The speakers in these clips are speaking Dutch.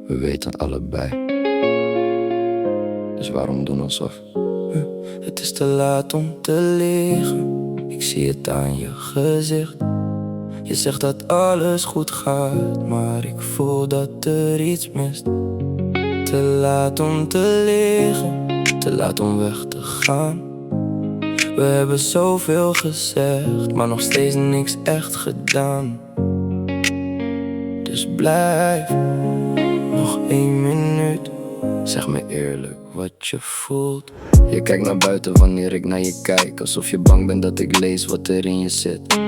We weten allebei, dus waarom doen alsof? Het is te laat om te liegen, ik zie het aan je gezicht. Je zegt dat alles goed gaat, maar ik voel dat er iets mist. Te laat om te liegen, te laat om weg te gaan. We hebben zoveel gezegd, maar nog steeds niks echt gedaan. Dus blijf nog 1 minuut. Zeg me eerlijk wat je voelt. Je kijkt naar buiten wanneer ik naar je kijk, alsof je bang bent dat ik lees wat er in je zit.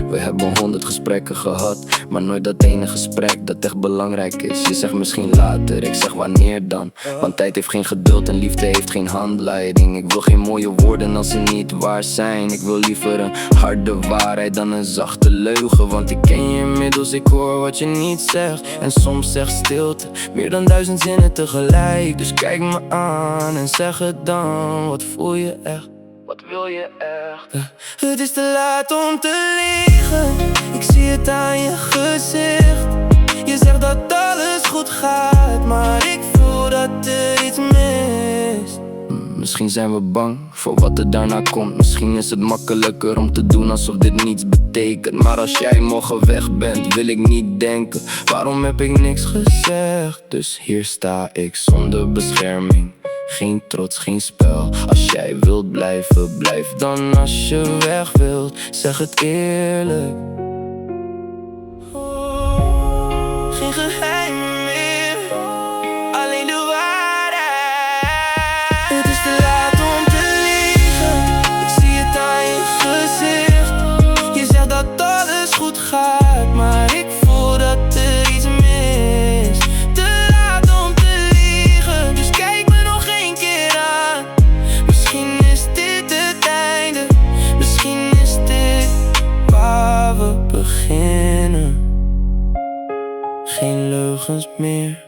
We hebben 100 gesprekken gehad, maar nooit dat ene gesprek dat echt belangrijk is. Je zegt misschien later, ik zeg wanneer dan. Want tijd heeft geen geduld en liefde heeft geen handleiding. Ik wil geen mooie woorden als ze niet waar zijn. Ik wil liever een harde waarheid dan een zachte leugen. Want ik ken je inmiddels, ik hoor wat je niet zegt. En soms zegt stilte meer dan 1000 zinnen tegelijk. Dus kijk me aan en zeg het dan, wat voel je echt? Wat wil je echt? Het is te laat om te liegen, ik zie het aan je gezicht. Je zegt dat alles goed gaat, maar ik voel dat er iets mist. Misschien zijn we bang voor wat er daarna komt. Misschien is het makkelijker om te doen alsof dit niets betekent. Maar als jij morgen weg bent, wil ik niet denken, waarom heb ik niks gezegd? Dus hier sta ik zonder bescherming. Geen trots, geen spel. Als jij wilt blijven, blijf dan. Als je weg wilt, zeg het eerlijk. Geen geheimen meer, alleen de waarheid. Het is te laat om te liegen, ik zie het aan je gezicht. Je zegt dat alles goed gaat, maar ik voel dat er iets mist. Te laat om te liegen, dus kijk me nog één keer aan. Misschien is dit het einde, misschien is dit waar we beginnen. Geen leugens meer.